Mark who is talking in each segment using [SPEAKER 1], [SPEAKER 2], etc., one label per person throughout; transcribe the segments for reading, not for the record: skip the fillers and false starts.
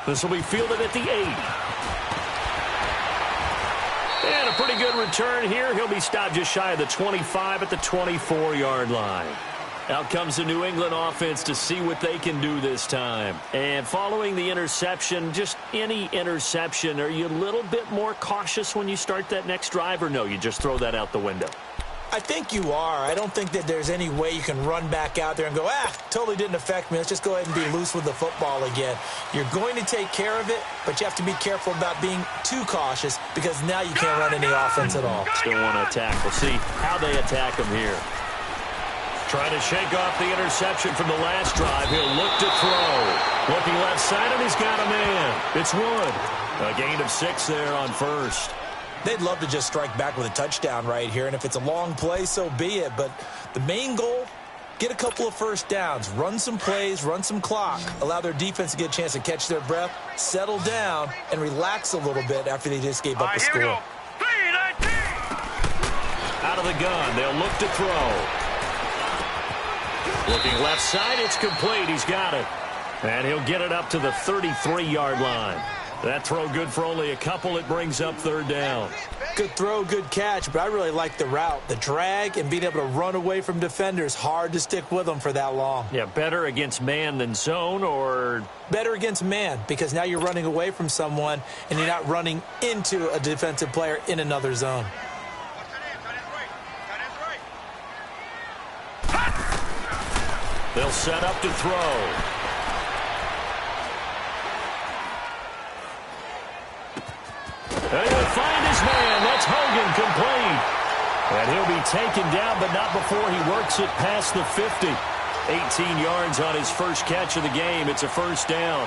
[SPEAKER 1] This will be fielded at the 8. And a pretty good return here. He'll be stopped just shy of the 25 at the 24-yard line. Out comes the New England offense to see what they can do this time. And following the interception, just any interception, are you a little bit more cautious when you start that next drive, or no, you just throw that out the window?
[SPEAKER 2] I think you are. I don't think that there's any way you can run back out there and go, totally didn't affect me. Let's just go ahead and be loose with the football again. You're going to take care of it, but you have to be careful about being too cautious because now you can't run any offense at all.
[SPEAKER 1] Still want to attack. We'll see how they attack him here. Trying to shake off the interception from the last drive. He'll look to throw. Looking left side, and he's got a man. It's Wood. A gain of 6 there on first.
[SPEAKER 2] They'd love to just strike back with a touchdown right here, and if it's a long play, so be it. But the main goal, get a couple of first downs, run some plays, run some clock, allow their defense to get a chance to catch their breath, settle down, and relax a little bit after they just gave up a score.
[SPEAKER 1] Out of the gun, they'll look to throw. Looking left side, it's complete. He's got it. And he'll get it up to the 33-yard line. That throw good for only a couple. It brings up 3rd down.
[SPEAKER 2] Good throw, good catch, but I really like the route. The drag and being able to run away from defenders, hard to stick with them for that long.
[SPEAKER 1] Yeah, better against man than zone, or?
[SPEAKER 2] Better against man, because now you're running away from someone and you're not running into a defensive player in another zone.
[SPEAKER 1] They'll set up to throw. And he'll find his man. That's Hogan, complete. And he'll be taken down, but not before he works it past the 50. 18 yards on his first catch of the game. It's a 1st down.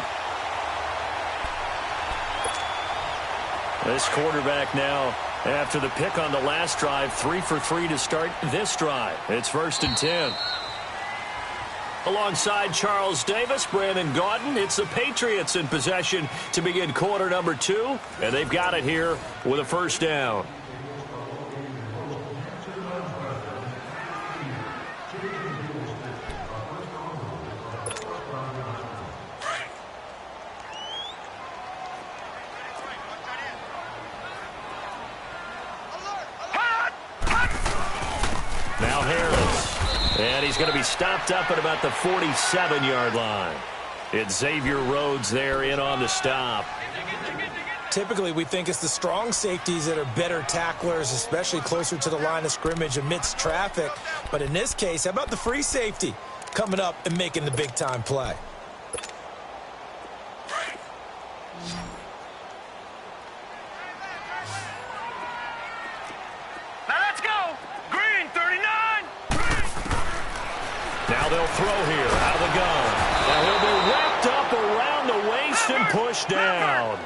[SPEAKER 1] This quarterback now, after the pick on the last drive, 3 for 3 to start this drive. It's 1st and 10. Alongside Charles Davis, Brandon Gaudin, it's the Patriots in possession to begin quarter number 2, and they've got it here with a 1st down. Now Harris. And he's going to be stopped up at about the 47-yard line. It's Xavier Rhodes there in on the stop.
[SPEAKER 2] Typically, we think it's the strong safeties that are better tacklers, especially closer to the line of scrimmage amidst traffic. But in this case, how about the free safety coming up and making the big-time play?
[SPEAKER 1] Now they'll throw here out of the gun. Now he'll be wrapped up around the waist and pushed down.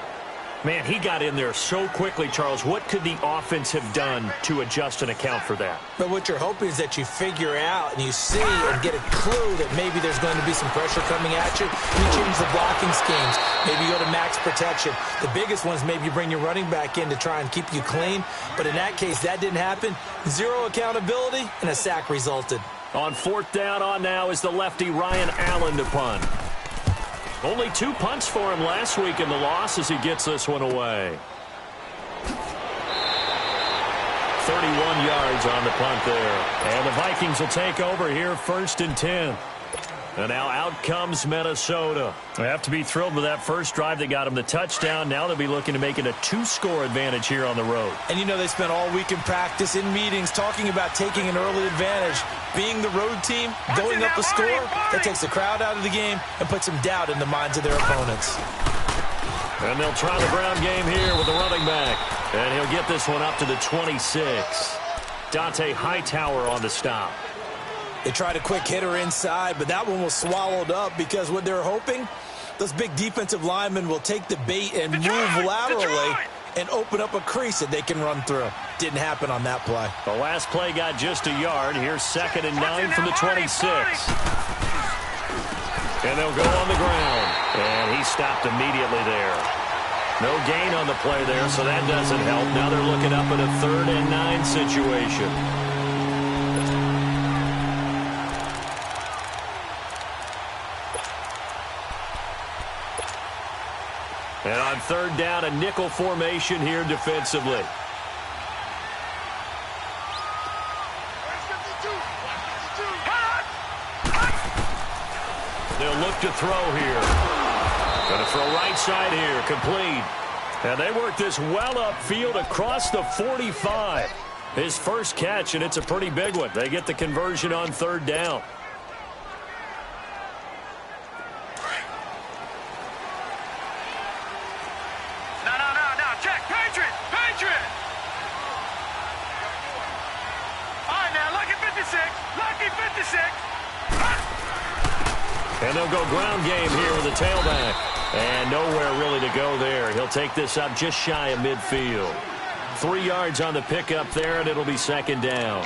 [SPEAKER 1] Man, he got in there so quickly, Charles. What could the offense have done to adjust and account for that?
[SPEAKER 2] But what you're hoping is that you figure out and you see and get a clue that maybe there's going to be some pressure coming at you. You change the blocking schemes. Maybe you go to max protection. The biggest one is maybe you bring your running back in to try and keep you clean. But in that case, that didn't happen. Zero accountability, and a sack resulted.
[SPEAKER 1] On 4th down on now is the lefty Ryan Allen to punt. Only 2 punts for him last week in the loss as he gets this one away. 31 yards on the punt there. And the Vikings will take over here 1st and 10. And now out comes Minnesota. They have to be thrilled with that first drive. They got him the touchdown. Now they'll be looking to make it a 2-score advantage here on the road.
[SPEAKER 2] And you know they spent all week in practice, in meetings, talking about taking an early advantage. Being the road team, going up a score, that takes the crowd out of the game and puts some doubt in the minds of their opponents.
[SPEAKER 1] And they'll try the ground game here with the running back. And he'll get this one up to the 26. Dante Hightower on the stop.
[SPEAKER 2] They tried a quick hitter inside, but that one was swallowed up because what they're hoping, those big defensive linemen will take the bait and move laterally and open up a crease that they can run through. Didn't happen on that play.
[SPEAKER 1] The last play got just a yard. Here's 2nd and 9 from the 26. And they'll go on the ground. And he stopped immediately there. No gain on the play there, so that doesn't help. Now they're looking up at a 3rd and 9 situation. And on third down, a nickel formation here defensively. They'll look to throw here. Going to throw right side here, complete. And they work this well upfield across the 45. His first catch, and it's a pretty big one. They get the conversion on third down.
[SPEAKER 3] No. Check. Patriot. All right, now, lucky 56.
[SPEAKER 1] And they'll go ground game here with a tailback. And nowhere really to go there. He'll take this up just shy of midfield. 3 yards on the pickup there, and it'll be second down.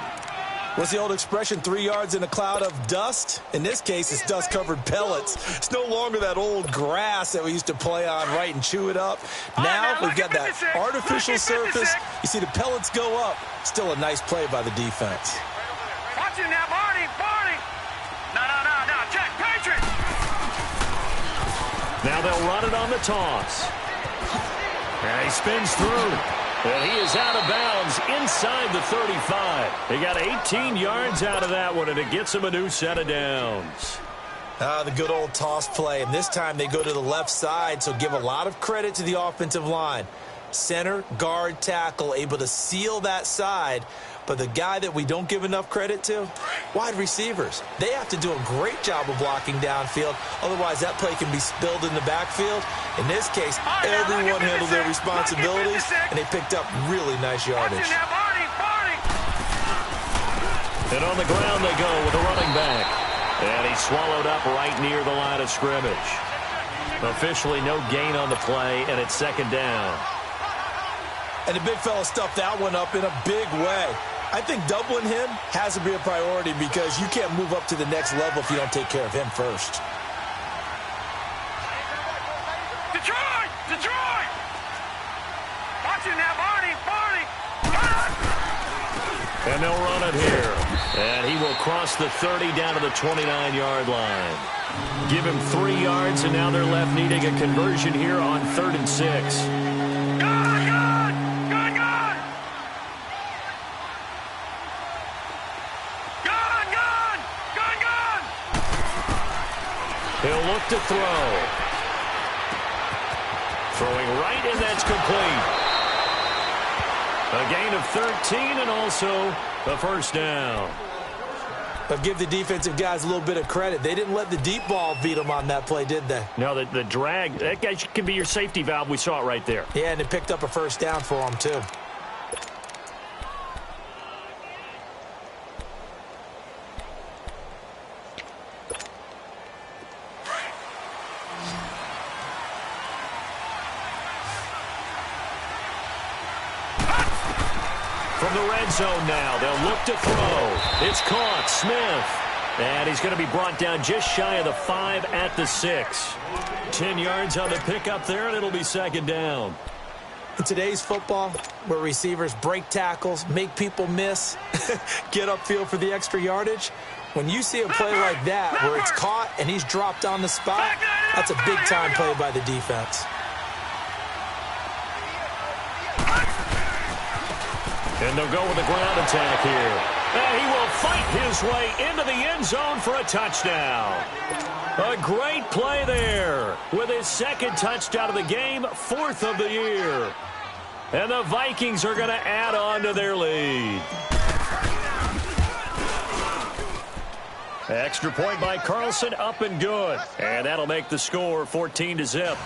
[SPEAKER 2] What's the old expression, 3 yards in a cloud of dust? In this case, it's dust-covered pellets. It's no longer that old grass that we used to play on, right, and chew it up. Now we've got that artificial surface. You see the pellets go up. Still a nice play by the defense.
[SPEAKER 3] Watch it now, Barney. No. Check. Patriot.
[SPEAKER 1] Now they'll run it on the toss. And he spins through. And he is out of bounds inside the 35. He got 18 yards out of that one, and it gets him a new set of downs.
[SPEAKER 2] The good old toss play, and this time they go to the left side, so give a lot of credit to the offensive line. Center, guard, tackle, able to seal that side. But the guy that we don't give enough credit to, wide receivers. They have to do a great job of blocking downfield. Otherwise, that play can be spilled in the backfield. In this case, everyone handled their responsibilities, and they picked up really nice yardage.
[SPEAKER 1] And on the ground they go with a running back. And he's swallowed up right near the line of scrimmage. Officially no gain on the play, and it's second down.
[SPEAKER 2] And the big fella stuffed that one up in a big way. I think doubling him has to be a priority because you can't move up to the next level if you don't take care of him first.
[SPEAKER 3] Detroit! Watch it now, Barney!
[SPEAKER 1] And they'll run it here. And he will cross the 30 down to the 29-yard line. Give him 3 yards, and now they're left needing a conversion here on 3rd and 6. He'll look to throw. Throwing right, and that's complete. A gain of 13 and also a first down.
[SPEAKER 2] But give the defensive guys a little bit of credit. They didn't let the deep ball beat them on that play, did they?
[SPEAKER 1] No, the drag, that guy can be your safety valve. We saw it right there.
[SPEAKER 2] Yeah, and it picked up a first down for them, too.
[SPEAKER 1] From the red zone now, they'll look to throw. It's caught, Smith. And he's going to be brought down just shy of the 5 at the 6. 10 yards on the pickup there, and it'll be second down.
[SPEAKER 2] In today's football, where receivers break tackles, make people miss, get upfield for the extra yardage, when you see a play like that where it's caught and he's dropped on the spot, that's a big-time play by the defense.
[SPEAKER 1] And they'll go with a ground attack here. And he will fight his way into the end zone for a touchdown. A great play there with his second touchdown of the game, 4th of the year. And the Vikings are going to add on to their lead. Extra point by Carlson, up and good. And that'll make the score 14-0.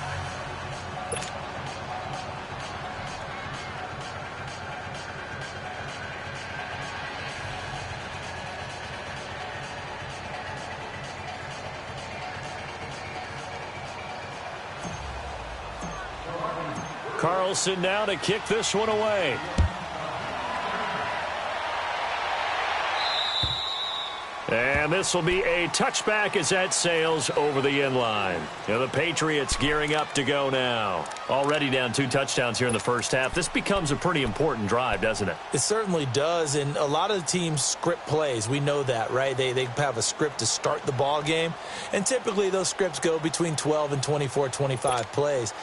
[SPEAKER 1] Carlson now to kick this one away. And this will be a touchback as that sails over the end line. The Patriots gearing up to go now. Already down 2 touchdowns here in the first half. This becomes a pretty important drive, doesn't it?
[SPEAKER 2] It certainly does, and a lot of the teams script plays. We know that, right? They have a script to start the ball game, and typically those scripts go between 12 and 24, 25 plays.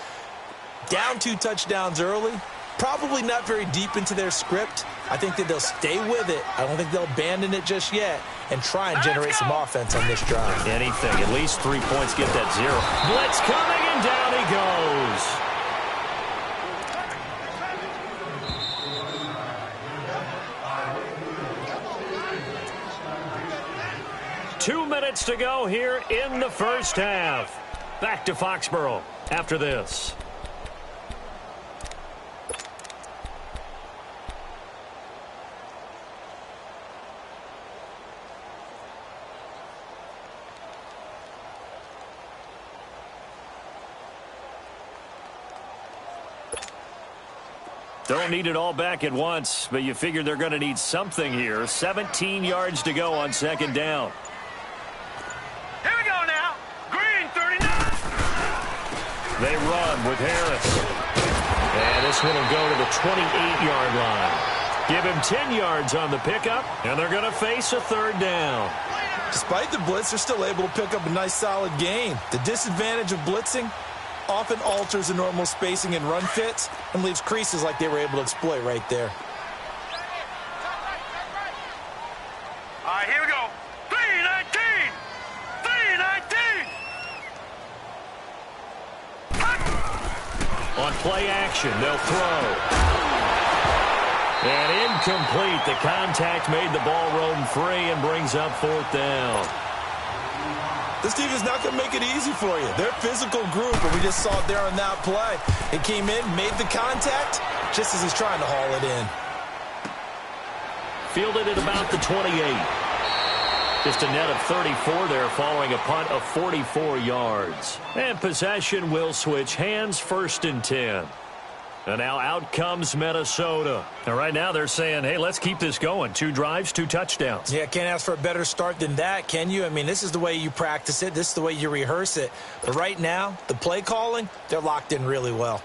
[SPEAKER 2] Down 2 touchdowns early, probably not very deep into their script. I think that they'll stay with it. I don't think they'll abandon it just yet and try and generate some offense on this drive.
[SPEAKER 1] Anything, at least 3 points, get that 0. Blitz coming, and down he goes. 2 minutes to go here in the first half. Back to Foxborough after this. Don't need it all back at once, but you figure they're going to need something here. 17 yards to go on second down.
[SPEAKER 3] Here we go now. Green, 39.
[SPEAKER 1] They run with Harris. And this one will go to the 28-yard line. Give him 10 yards on the pickup, and they're going to face a third down.
[SPEAKER 2] Despite the blitz, they're still able to pick up a nice, solid gain. The disadvantage of blitzing often alters the normal spacing and run fits and leaves creases like they were able to exploit right there.
[SPEAKER 3] All right, here we go. 319. 319.
[SPEAKER 1] On play action, they'll throw. And incomplete. The contact made the ball roam free and brings up fourth down.
[SPEAKER 2] This team is not going to make it easy for you. They're a physical group, and we just saw it there on that play. It came in, made the contact, just as he's trying to haul it in.
[SPEAKER 1] Fielded at about the 28. Just a net of 34 there following a punt of 44 yards. And possession will switch hands, 1st and 10. And now out comes Minnesota. And right now they're saying, hey, let's keep this going. 2 drives, 2 touchdowns.
[SPEAKER 2] Yeah, can't ask for a better start than that, can you? I mean, this is the way you practice it. This is the way you rehearse it. But right now, the play calling, they're locked in really well.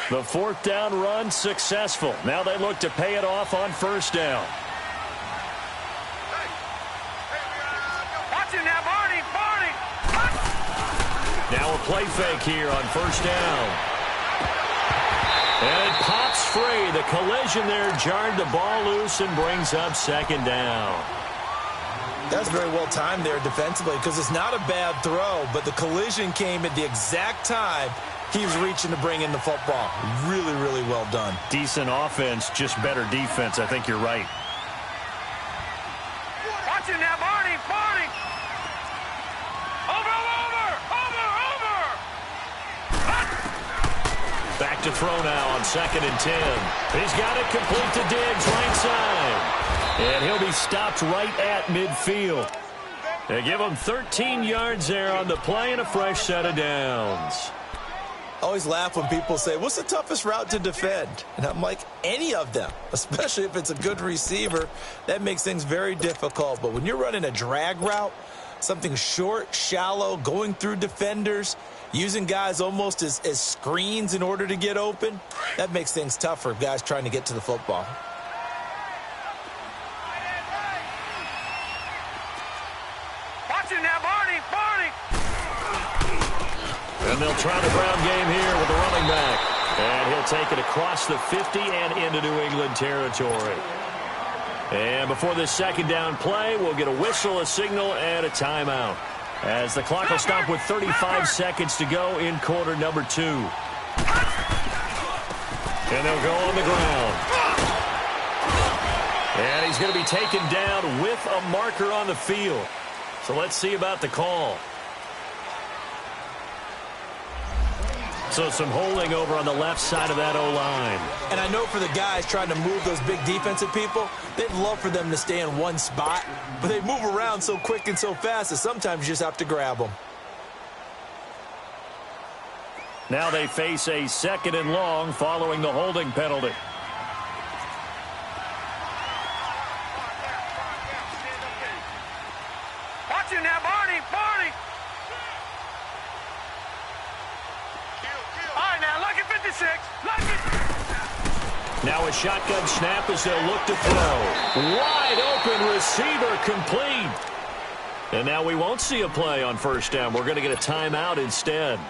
[SPEAKER 1] The 4th down run successful. Now they look to pay it off on 1st down. Now a play fake here on 1st down. And it pops free. The collision there jarred the ball loose and brings up 2nd down.
[SPEAKER 2] That's very well timed there defensively because it's not a bad throw, but the collision came at the exact time he was reaching to bring in the football. Really, really well done.
[SPEAKER 1] Decent offense, just better defense. I think you're right.
[SPEAKER 3] Watch it now, Barney. Over.
[SPEAKER 1] Back to throw now on 2nd and 10. He's got it complete to Diggs, right side. And he'll be stopped right at midfield. They give him 13 yards there on the play and a fresh set of downs.
[SPEAKER 2] I always laugh when people say, what's the toughest route to defend? And I'm like, any of them, especially if it's a good receiver. That makes things very difficult. But when you're running a drag route, something short, shallow, going through defenders, using guys almost as screens in order to get open, that makes things tough for guys trying to get to the football.
[SPEAKER 3] Watch it now, Barney.
[SPEAKER 1] And they'll try the ground game here with the running back. And he'll take it across the 50 and into New England territory. And before this 2nd down play, we'll get a whistle, a signal, and a timeout. As the clock will stop with 35 seconds to go in quarter number 2. And they'll go on the ground. And he's going to be taken down with a marker on the field. So let's see about the call. So some holding over on the left side of that O-line.
[SPEAKER 2] And I know for the guys trying to move those big defensive people, they'd love for them to stay in one spot. But they move around so quick and so fast that sometimes you just have to grab them.
[SPEAKER 1] Now they face a 2nd and long following the holding penalty.
[SPEAKER 3] Watch it now, Barney. All right, now, look at 56.
[SPEAKER 1] Now a shotgun snap as they'll look to throw. Wide open receiver complete. And now we won't see a play on first down. We're going to get a timeout instead,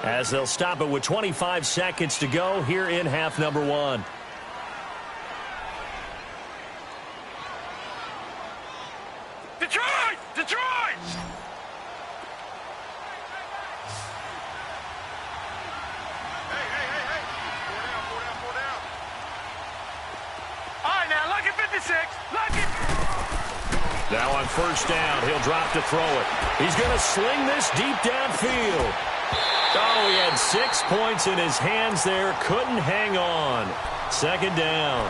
[SPEAKER 1] as they'll stop it with 25 seconds to go here in half number one.
[SPEAKER 3] Detroit! Detroit! Hey. Four down. All right, now, look at 56. Look at...
[SPEAKER 1] Now on first down, he'll drop to throw it. He's going to sling this deep downfield. Oh, he had 6 points in his hands there. Couldn't hang on. Second down.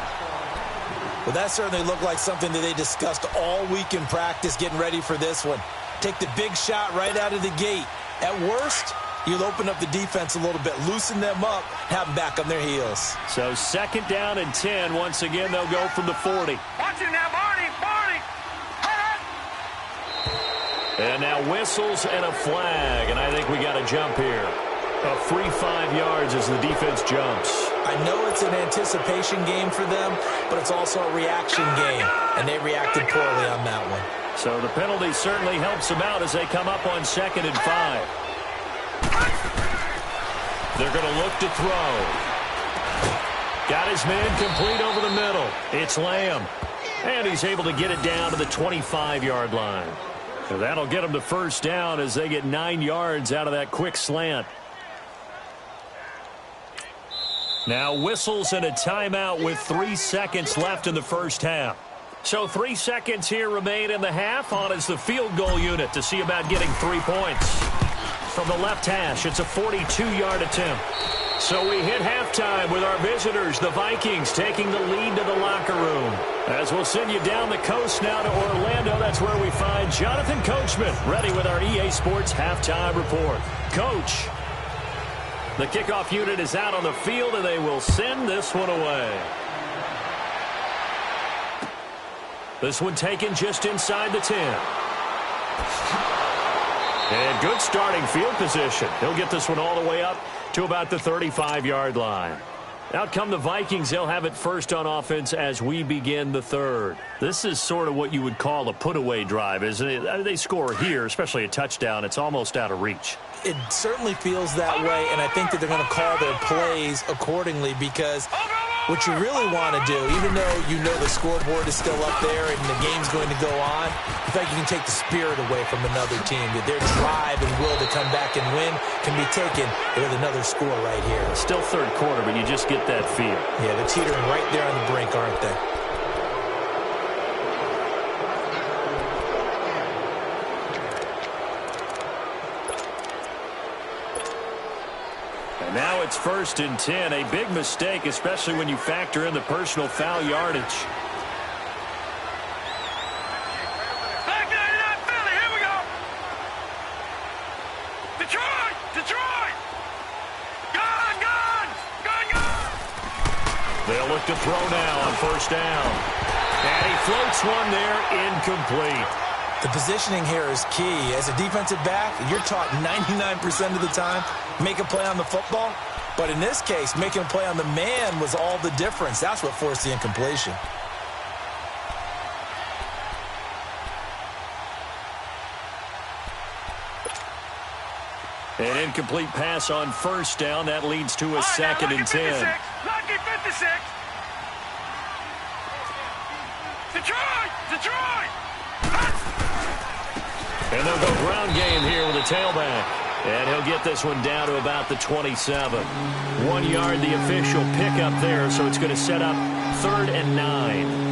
[SPEAKER 2] Well, that certainly looked like something that they discussed all week in practice getting ready for this one. Take the big shot right out of the gate. At worst, you'll open up the defense a little bit, loosen them up, have them back on their heels.
[SPEAKER 1] So second down and 10. Once again, they'll go from the 40.
[SPEAKER 3] Watch him now, Barney!
[SPEAKER 1] And now whistles and a flag, and I think we got a jump here. A free 5 yards as the defense jumps.
[SPEAKER 2] I know it's an anticipation game for them, but it's also a reaction game, and they reacted poorly on that one.
[SPEAKER 1] So the penalty certainly helps them out as they come up on 2nd and 5. They're going to look to throw. Got his man complete over the middle. It's Lamb. And he's able to get it down to the 25-yard line. So that'll get them to first down as they get 9 yards out of that quick slant. Now whistles and a timeout with 3 seconds left in the first half. So 3 seconds here remain in the half. On is the field goal unit to see about getting 3 points. From the left hash, it's a 42-yard attempt. So we hit halftime with our visitors, the Vikings, taking the lead to the locker room. As we'll send you down the coast now to Orlando, that's where we find Jonathan Coachman, ready with our EA Sports halftime report. Coach, the kickoff unit is out on the field, and they will send this one away. This one taken just inside the 10. And good starting field position. He'll get this one all the way up to about the 35-yard line. Out come the Vikings. They'll have it first on offense as we begin the third. This is sort of what you would call a put-away drive, isn't it? They score here, especially a touchdown. It's almost out of reach.
[SPEAKER 2] It certainly feels that way, and I think that they're going to call their plays accordingly because what you really want to do, even though you know the scoreboard is still up there and the game's going to go on, in fact, you can take the spirit away from another team. That their drive and will to come back and win can be taken with another score right here.
[SPEAKER 1] Still third quarter, but you just get that feel.
[SPEAKER 2] Yeah, they're teetering right there on the brink, aren't they?
[SPEAKER 1] Now it's 1st and 10. A big mistake, especially when you factor in the personal foul yardage.
[SPEAKER 3] Back there, not Philly. Here we go. Detroit! Gun!
[SPEAKER 1] They'll look to throw now on first down. And he floats one there, incomplete.
[SPEAKER 2] The positioning here is key. As a defensive back, you're taught 99% of the time, make a play on the football. But in this case, making a play on the man was all the difference. That's what forced the incompletion.
[SPEAKER 1] An incomplete pass on first down. That leads to a 2nd and 10.
[SPEAKER 3] Lucky 56. Detroit!
[SPEAKER 1] And they'll go ground game here with a tailback. And he'll get this one down to about the 27. 1 yard, the official pickup there, so it's going to set up 3rd and 9.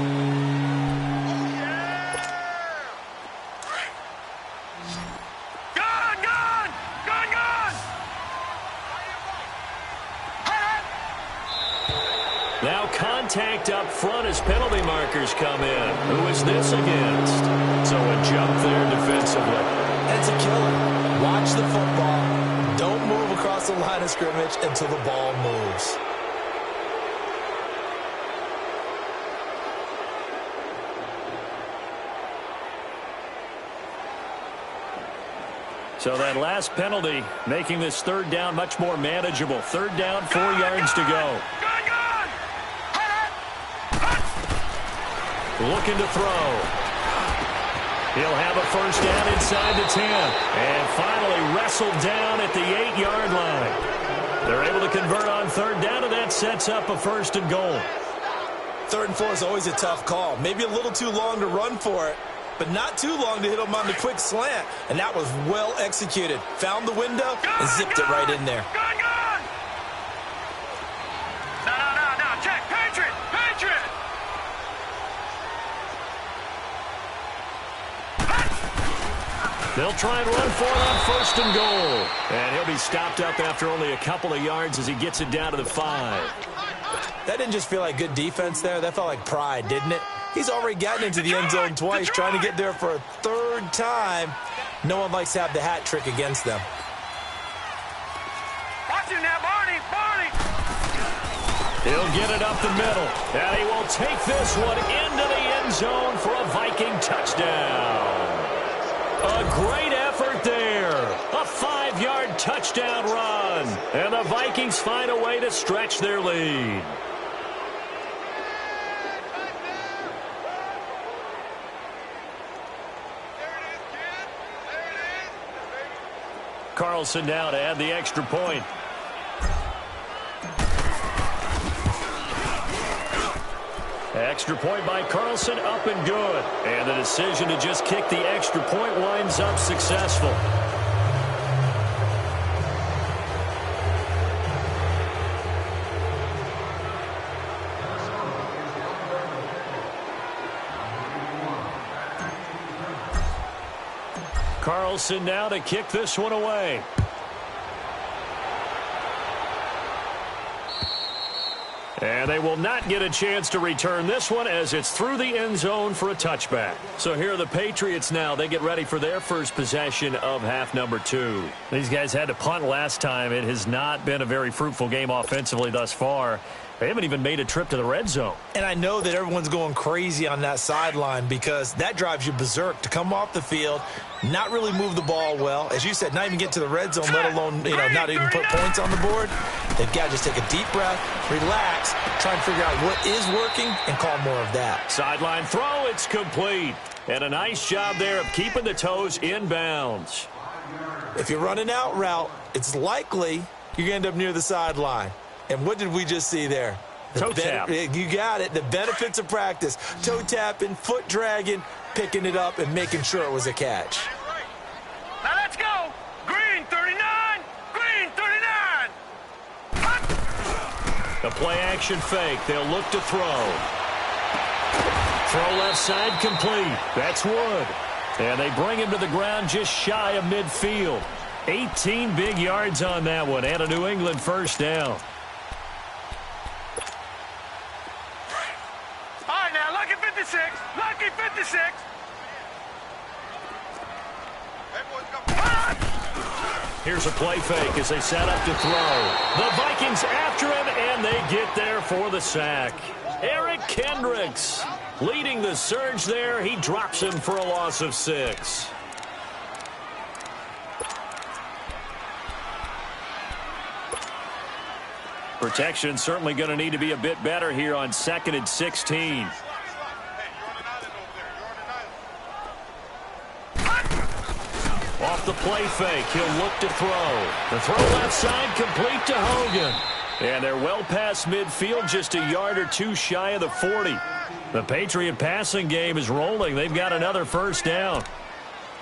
[SPEAKER 1] Now contact up front as penalty markers come in. Who is this against? So a jump there defensively.
[SPEAKER 2] That's a killer. Watch the football. Don't move across the line of scrimmage until the ball moves.
[SPEAKER 1] So that last penalty making this 3rd down much more manageable. 3rd down, 4 yards to go. looking to throw. He'll have a first down inside the 10. And finally wrestled down at the 8-yard line. They're able to convert on third down, and that sets up a first and goal.
[SPEAKER 2] 3rd and 4 is always a tough call. Maybe a little too long to run for it, but not too long to hit him on the quick slant. And that was well executed. Found the window and zipped it right in there.
[SPEAKER 3] Good. No. Check. Patriot.
[SPEAKER 1] They'll try and run for it on first and goal. And he'll be stopped up after only a couple of yards as he gets it down to the 5.
[SPEAKER 2] That didn't just feel like good defense there. That felt like pride, didn't it? He's already gotten into the end zone twice, trying to get there for a 3rd time. No one likes to have the hat trick against them.
[SPEAKER 3] Watch him now, Barney.
[SPEAKER 1] He'll get it up the middle. And he will take this one into the end zone for a Viking touchdown. A great effort there. A 5-yard touchdown run. And the Vikings find a way to stretch their lead. Carlson now to add the extra point. Extra point by Carlson, up and good. And the decision to just kick the extra point winds up successful. Carlson now to kick this one away. And they will not get a chance to return this one as it's through the end zone for a touchback. So here are the Patriots now. They get ready for their first possession of half number 2. These guys had to punt last time. It has not been a very fruitful game offensively thus far. They haven't even made a trip to the red zone.
[SPEAKER 2] And I know that everyone's going crazy on that sideline because that drives you berserk to come off the field, not really move the ball well. As you said, not even get to the red zone, let alone, not even put points on the board. They've got to just take a deep breath, relax, try and figure out what is working, and call more of that.
[SPEAKER 1] Sideline throw, it's complete. And a nice job there of keeping the toes in bounds.
[SPEAKER 2] If you're running out route, it's likely you're going to end up near the sideline. And what did we just see there?
[SPEAKER 1] Toe tap.
[SPEAKER 2] You got it. The benefits of practice. Toe tapping, foot dragging, picking it up, and making sure it was a catch.
[SPEAKER 3] Now let's go. Green 39. Green 39.
[SPEAKER 1] A play-action fake. They'll look to throw. Throw left side complete. That's Wood. And they bring him to the ground just shy of midfield. 18 big yards on that one. And a New England first down.
[SPEAKER 3] All right, now, lucky 56. Lucky 56.
[SPEAKER 1] Here's a play fake as they set up to throw. The Vikings after him, and they get there for the sack. Eric Kendricks leading the surge there. He drops him for a loss of 6. Protection certainly going to need to be a bit better here on 2nd and 16. Off the play fake, he'll look to throw. The throw left side complete to Hogan. And they're well past midfield, just a yard or two shy of the 40. The Patriot passing game is rolling. They've got another first down.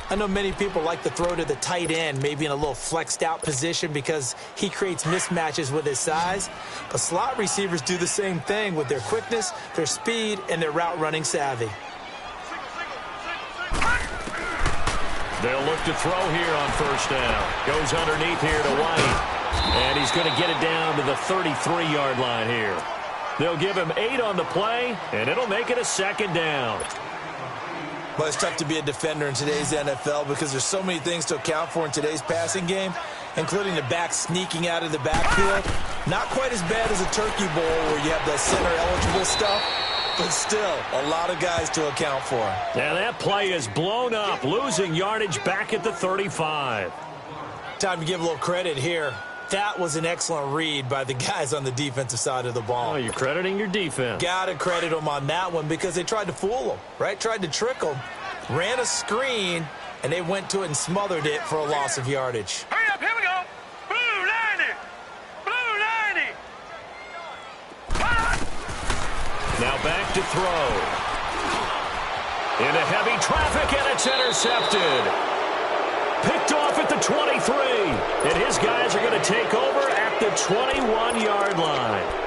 [SPEAKER 2] I know many people like to throw to the tight end, maybe in a little flexed out position because he creates mismatches with his size. But slot receivers do the same thing with their quickness, their speed, and their route running savvy.
[SPEAKER 1] They'll look to throw here on first down. Goes underneath here to White. And he's going to get it down to the 33-yard line here. They'll give him 8 on the play, and it'll make it a second down.
[SPEAKER 2] Well, it's tough to be a defender in today's NFL because there's so many things to account for in today's passing game, including the back sneaking out of the backfield. Not quite as bad as a turkey bowl where you have the center-eligible stuff, but still a lot of guys to account for.
[SPEAKER 1] And that play is blown up, losing yardage back at the 35.
[SPEAKER 2] Time to give a little credit here. That was an excellent read by the guys on the defensive side of the ball.
[SPEAKER 1] Oh, you're crediting your defense.
[SPEAKER 2] Got to credit them on that one because they tried to fool them, right? Tried to trick them, ran a screen, and they went to it and smothered it for a loss of yardage.
[SPEAKER 3] Hurry up, here we go. Blue 90. Blue 90.
[SPEAKER 1] Now back to throw. Into heavy traffic, and it's intercepted. Picked off at the 23. And his guys are going to take over at the 21-yard line.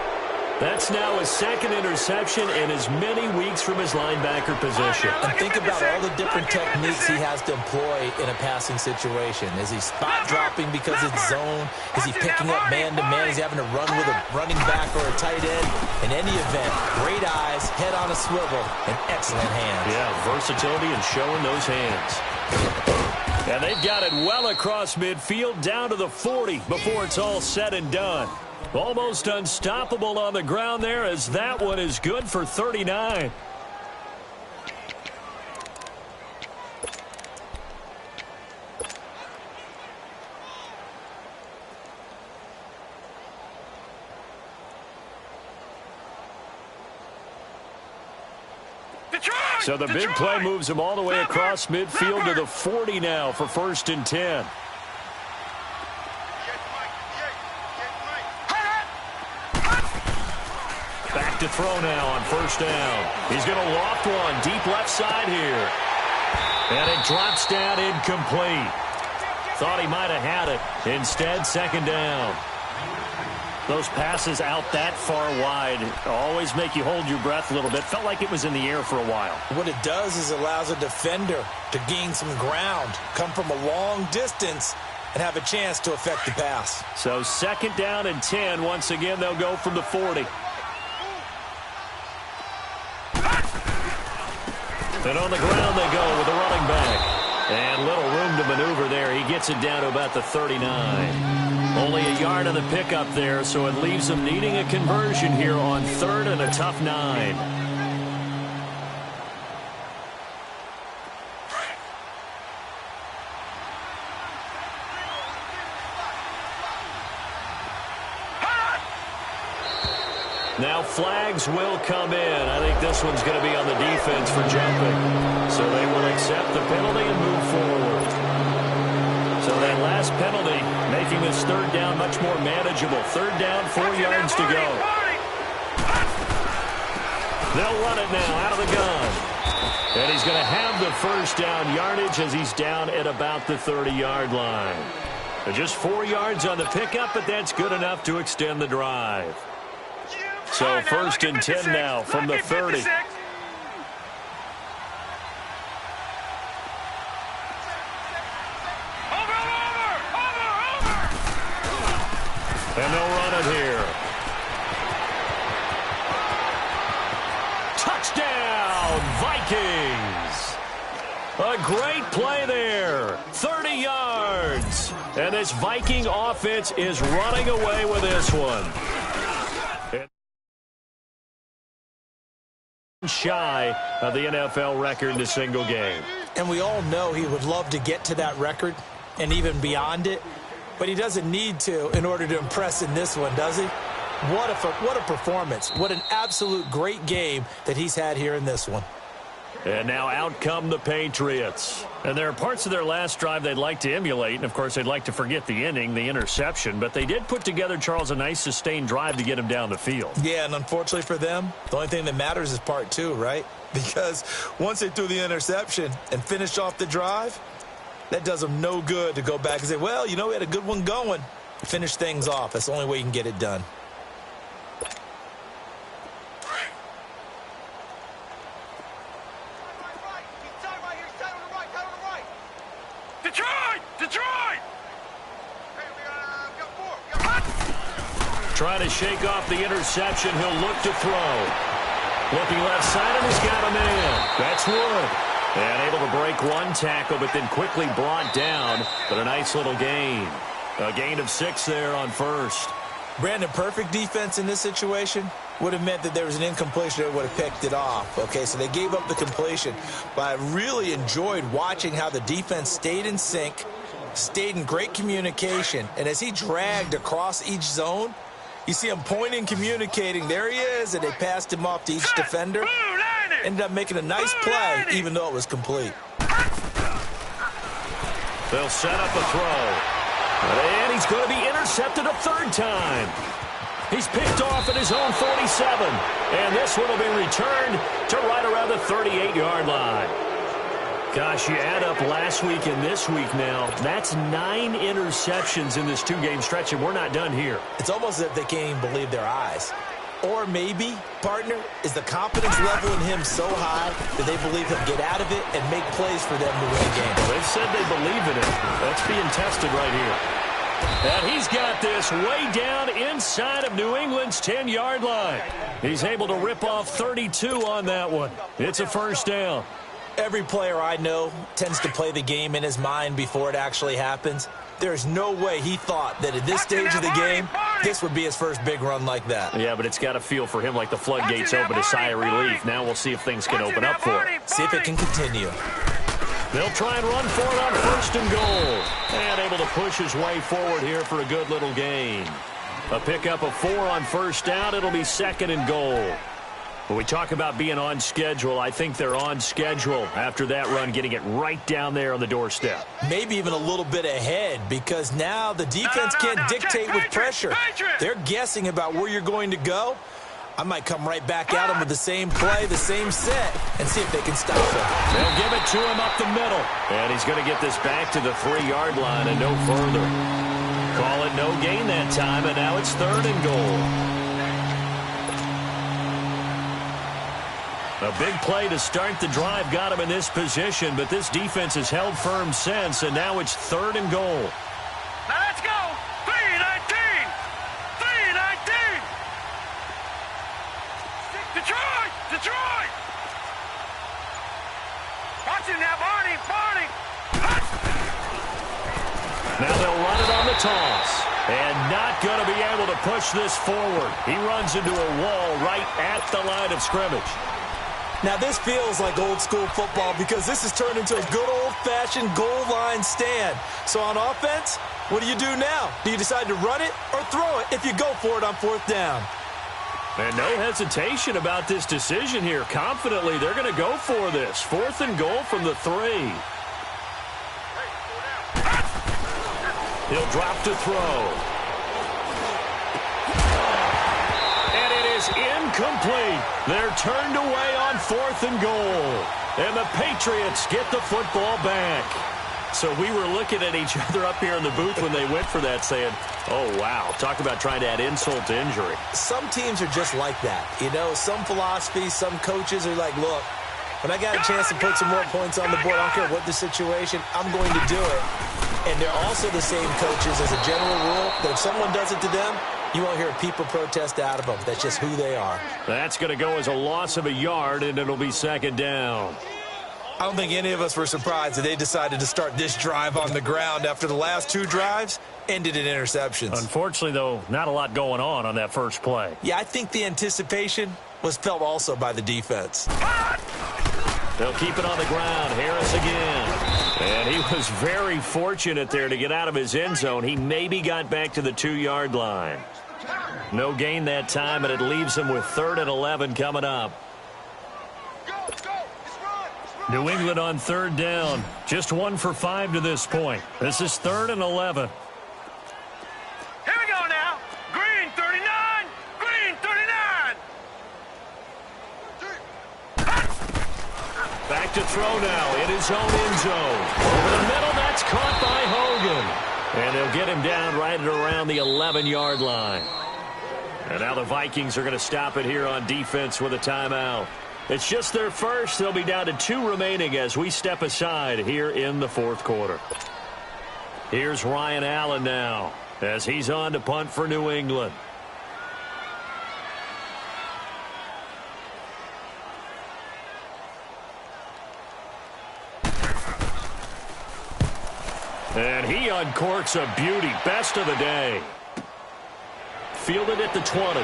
[SPEAKER 1] That's now his second interception in as many weeks from his linebacker position.
[SPEAKER 2] And think about all the different techniques he has to employ in a passing situation. Is he spot dropping because it's zone? Is he picking up man-to-man? Is he having to run with a running back or a tight end? In any event, great eyes, head on a swivel, and excellent hands.
[SPEAKER 1] Yeah, versatility and showing those hands. And they've got it well across midfield down to the 40 before it's all said and done. Almost unstoppable on the ground there as that one is good for 39. So the big play moves him all the way across midfield to the 40 now for 1st and 10. Back to throw now on 1st down. He's going to loft one deep left side here. And it drops down incomplete. Thought he might have had it. Instead, 2nd down. Those passes out that far wide always make you hold your breath a little bit. Felt like it was in the air for a while.
[SPEAKER 2] What it does is allows a defender to gain some ground, come from a long distance, and have a chance to affect the pass.
[SPEAKER 1] So 2nd down and 10. Once again, they'll go from the 40. And on the ground they go with the running back. And little room to maneuver there. He gets it down to about the 39. Only a yard of the pickup there, so it leaves them needing a conversion here on 3rd and a tough 9. Now flags will come in. I think this one's going to be on the defense for jumping. So they will accept the penalty and move forward. So that last penalty making this 3rd down much more manageable. 3rd down, 4 yards to go. They'll run it now out of the gun. And he's going to have the 1st down yardage as he's down at about the 30-yard line. Just 4 yards on the pickup, but that's good enough to extend the drive. So 1st and 10 now from the 30. And they'll run it here. Touchdown, Vikings. A great play there. 30 yards. And this Viking offense is running away with this one. Shy of the NFL record in a single game.
[SPEAKER 2] And we all know he would love to get to that record and even beyond it. But he doesn't need to in order to impress in this one, does he? What a performance. What an absolute great game that he's had here in this one.
[SPEAKER 1] And now out come the Patriots. And there are parts of their last drive they'd like to emulate. And, of course, they'd like to forget the ending, the interception. But they did put together, Charles, a nice sustained drive to get him down the field.
[SPEAKER 2] Yeah, and unfortunately for them, the only thing that matters is part 2, right? Because once they threw the interception and finished off the drive, that does them no good to go back and say, well, you know, we had a good one going. Finish things off. That's the only way you can get it done.
[SPEAKER 1] Trying to shake off the interception. He'll look to throw. Looking left side, and he's got a man. That's Wood. And able to break one tackle, but then quickly brought down. But a nice little gain. A gain of 6 there on 1st.
[SPEAKER 2] Brandon, perfect defense in this situation would have meant that there was an incompletion that would have picked it off. Okay, so they gave up the completion. But I really enjoyed watching how the defense stayed in sync, Stayed in great communication, and as he dragged across each zone, you see him pointing, communicating. There he is, and they passed him off to each defender. Ended up making a nice play, even though it was complete.
[SPEAKER 1] They'll set up a throw. And he's going to be intercepted a third time. He's picked off at his own 47. And this one will be returned to right around the 38-yard line. Gosh, you add up last week and this week now, that's 9 interceptions in this 2-game stretch, and we're not done here.
[SPEAKER 2] It's almost as if they can't even believe their eyes. Or maybe, partner, is the confidence level in him so high that they believe he'll get out of it and make plays for them to win a game.
[SPEAKER 1] Well, they've said they believe in it. That's being tested right here. And he's got this way down inside of New England's 10-yard line. He's able to rip off 32 on that one. It's a first down.
[SPEAKER 2] Every player I know tends to play the game in his mind before it actually happens. There's no way he thought that at this stage of the game, this would be his first big run like that.
[SPEAKER 1] Yeah, but it's got to feel for him like the floodgates open, a sigh of relief. Now we'll see if things can open up for him.
[SPEAKER 2] See if it can continue.
[SPEAKER 1] They'll try and run for it on first and goal. And able to push his way forward here for a good little gain. A pickup of 4 on first down. It'll be second and goal. When we talk about being on schedule, I think they're on schedule after that run, getting it right down there on the doorstep.
[SPEAKER 2] Maybe even a little bit ahead, because now the defense can't dictate with pressure. They're guessing about where you're going to go. I might come right back at him with the same play, the same set, and see if they can stop him.
[SPEAKER 1] They'll give it to him up the middle. And he's going to get this back to the 3-yard line and no further. Call it no gain that time, and now it's third and goal. A big play to start the drive got him in this position, but this defense has held firm since, and now it's third and goal.
[SPEAKER 3] Now let's go. 3-19. 3-19. Detroit. Detroit. Watch it now, Barney. Barney.
[SPEAKER 1] Now they'll run it on the toss. And not going to be able to push this forward. He runs into a wall right at the line of scrimmage.
[SPEAKER 2] Now, this feels like old-school football because this has turned into a good old-fashioned goal line stand. So on offense, what do you do now? Do you decide to run it or throw it if you go for it on fourth down?
[SPEAKER 1] And no hesitation about this decision here. Confidently, they're going to go for this. Fourth and goal from the 3. He'll drop to throw. Incomplete. They're turned away on fourth and goal. And the Patriots get the football back. So we were looking at each other up here in the booth when they went for that saying, oh, wow, talk about trying to add insult to injury.
[SPEAKER 2] Some teams are just like that. You know, some philosophies, some coaches are like, look, when I got a chance to put some more points on the board, I don't care what the situation, I'm going to do it. And they're also the same coaches as a general rule that if someone does it to them, you won't hear people protest out of them. That's just who they are.
[SPEAKER 1] That's going to go as a loss of a yard, and it'll be second down.
[SPEAKER 2] I don't think any of us were surprised that they decided to start this drive on the ground after the last 2 drives ended in interceptions.
[SPEAKER 1] Unfortunately, though, not a lot going on that first play.
[SPEAKER 2] Yeah, I think the anticipation was felt also by the defense.
[SPEAKER 1] They'll keep it on the ground. Harris again. And he was very fortunate there to get out of his end zone. He maybe got back to the 2-yard line. No gain that time, and it leaves him with 3rd and 11 coming up. New England on 3rd down. Just 1 for 5 to this point. This is 3rd and 11.
[SPEAKER 3] Here we go now. Green 39. Green 39.
[SPEAKER 1] Back to throw now in his own end zone. Over the middle, that's caught by Hogan. And they'll get him down right at around the 11-yard line. And now the Vikings are going to stop it here on defense with a timeout. It's just their first. They'll be down to 2 remaining as we step aside here in the 4th quarter. Here's Ryan Allen now as he's on to punt for New England. And he uncorks a beauty. Best of the day. Fielded at the 20.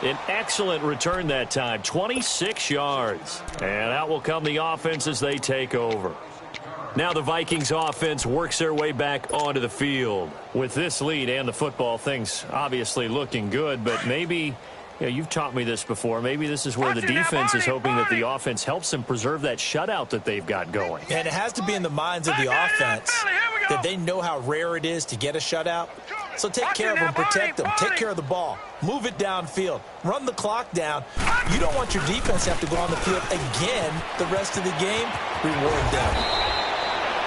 [SPEAKER 1] An excellent return that time, 26 yards. And out will come the offense as they take over. Now the Vikings offense works their way back onto the field. With this lead and the football, things obviously looking good, but maybe, you've taught me this before, maybe this is where the defense is hoping that the offense helps them preserve that shutout that they've got going.
[SPEAKER 2] And it has to be in the minds of the offense that they know how rare it is to get a shutout. So take care of them, protect them, take care of the ball, move it downfield, run the clock down. You don't want your defense to have to go on the field again the rest of the game. Reward them.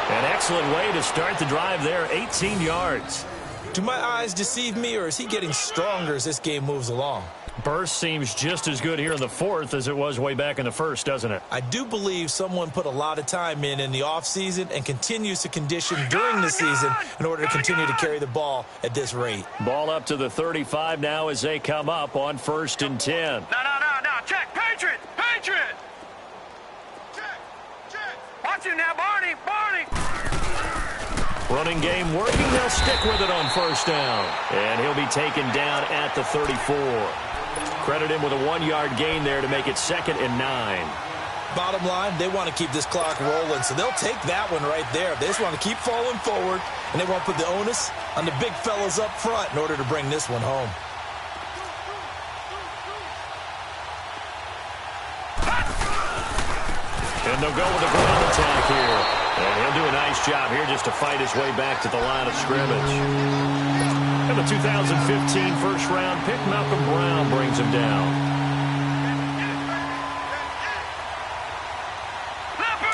[SPEAKER 1] An excellent way to start the drive there, 18 yards.
[SPEAKER 2] Do my eyes deceive me, or is he getting stronger as this game moves along?
[SPEAKER 1] Burst seems just as good here in the fourth as it was way back in the first, doesn't it?
[SPEAKER 2] I do believe someone put a lot of time in the offseason and continues to condition during the season in order to continue to carry the ball at this rate.
[SPEAKER 1] Ball up to the 35 now as they come up on 1st and 10.
[SPEAKER 3] No. Check. Patriot. Watch it now, Barney.
[SPEAKER 1] Running game working. They'll stick with it on 1st down. And he'll be taken down at the 34. Credit him with a 1-yard gain there to make it 2nd and 9.
[SPEAKER 2] Bottom line, they want to keep this clock rolling, so they'll take that one right there. They just want to keep falling forward, and they want to put the onus on the big fellas up front in order to bring this one home.
[SPEAKER 1] And they'll go with a ground attack here. And he'll do a nice job here just to fight his way back to the line of scrimmage. And the 2015 first-round pick, Malcolm Brown, brings him down.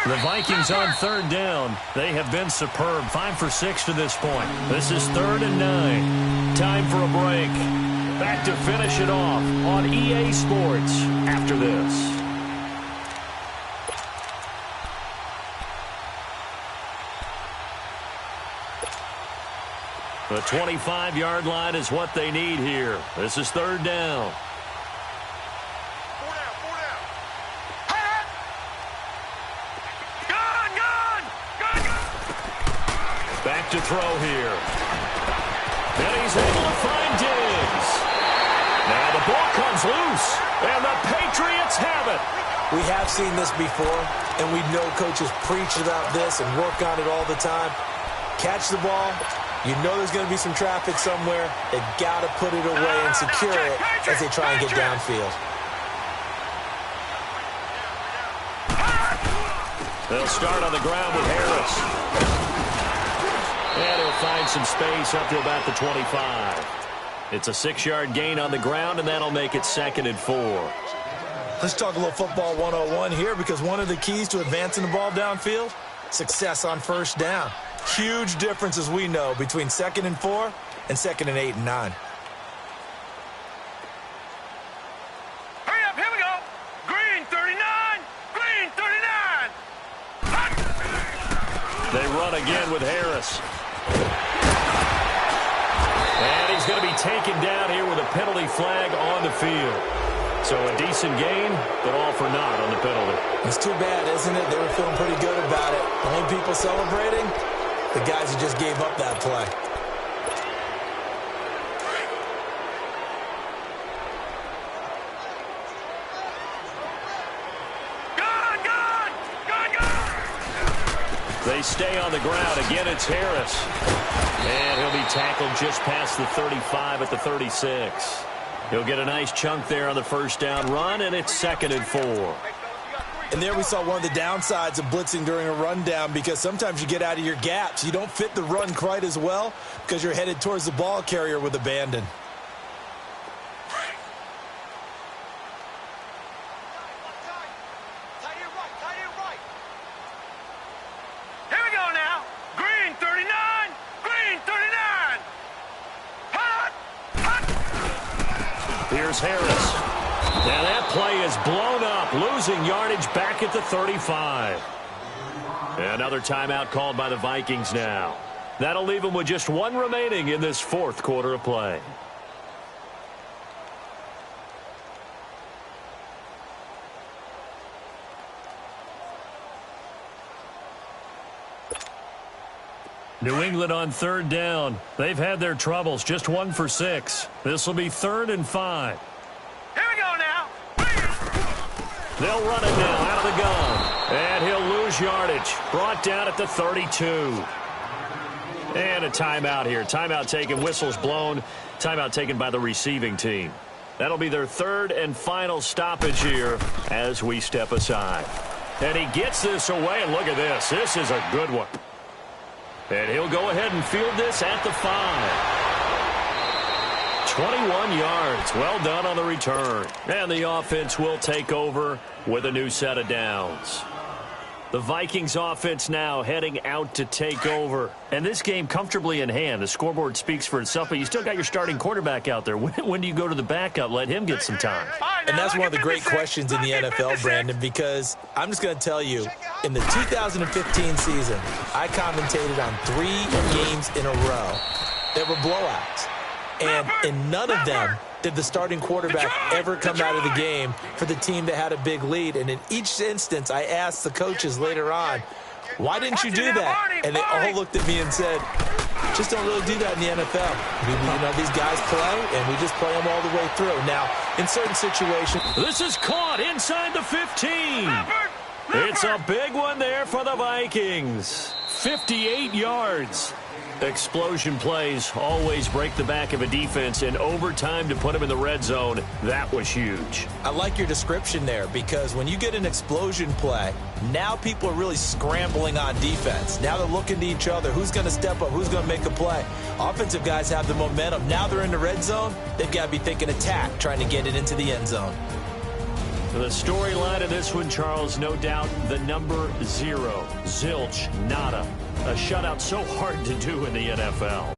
[SPEAKER 1] The Vikings on 3rd down. They have been superb. 5 for 6 to this point. This is 3rd and 9. Time for a break. Back to finish it off on EA Sports after this. The 25-yard line is what they need here. This is 3rd down. Back to throw here. And he's able to find Diggs. Now the ball comes loose, and the Patriots have it.
[SPEAKER 2] We have seen this before, and we know coaches preach about this and work on it all the time. Catch the ball. You know there's going to be some traffic somewhere. They got to put it away and secure it as they try and get downfield.
[SPEAKER 1] They'll start on the ground with Harris. And he'll find some space up to about the 25. It's a 6-yard gain on the ground, and that'll make it 2nd and 4.
[SPEAKER 2] Let's talk a little football 101 here, because one of the keys to advancing the ball downfield, success on 1st down. Huge difference, as we know, between 2nd and 4 and 2nd and 8 and 9.
[SPEAKER 3] Hurry up, here we go. Green 39.
[SPEAKER 1] They run again with Harris. And he's going to be taken down here with a penalty flag on the field. So a decent gain, but all for naught on the penalty.
[SPEAKER 2] It's too bad, isn't it? They were feeling pretty good about it. Only people celebrating, the guys who just gave up that play.
[SPEAKER 1] They stay on the ground. Again, it's Harris. And he'll be tackled just past the 35 at the 36. He'll get a nice chunk there on the 1st down run, and it's 2nd and 4.
[SPEAKER 2] And there we saw one of the downsides of blitzing during a rundown, because sometimes you get out of your gaps. You don't fit the run quite as well because you're headed towards the ball carrier with abandon.
[SPEAKER 3] Here we go now. Green 39. Green 39. Hot.
[SPEAKER 1] Here's Harris. Now that play is blown up, losing yardage back at the 35. Another timeout called by the Vikings now. That'll leave them with just one remaining in this 4th quarter of play. New England on 3rd down. They've had their troubles, just 1 for 6. This will be 3rd and 5. They'll run it now out of the gun. And he'll lose yardage. Brought down at the 32. And a timeout here. Timeout taken, whistles blown. Timeout taken by the receiving team. That'll be their third and final stoppage here as we step aside. And he gets this away, and look at this. This is a good one. And he'll go ahead and field this at the 5. 21 yards. Well done on the return. And the offense will take over with a new set of downs. The Vikings offense now heading out to take over. And this game comfortably in hand. The scoreboard speaks for itself, but you still got your starting quarterback out there. When do you go to the backup? Let him get some time.
[SPEAKER 2] And that's one of the great questions in the NFL, Brandon, because I'm just going to tell you, in the 2015 season, I commentated on 3 games in a row that were blowouts. And in none of them did the starting quarterback ever come out of the game for the team that had a big lead. And in each instance, I asked the coaches later on, why didn't you do that? And they all looked at me and said, just don't really do that in the NFL. These guys play, and we just play them all the way through. Now, in certain situations.
[SPEAKER 1] This is caught inside the 15. It's a big one there for the Vikings. 58 yards. Explosion plays always break the back of a defense, and overtime to put them in the red zone, that was huge.
[SPEAKER 2] I like your description there, because when you get an explosion play, now people are really scrambling on defense. Now they're looking to each other. Who's going to step up? Who's going to make a play? Offensive guys have the momentum. Now they're in the red zone. They've got to be thinking attack, trying to get it into the end zone.
[SPEAKER 1] The storyline of this one, Charles, no doubt the number 0. Zilch, nada. A shutout so hard to do in the NFL.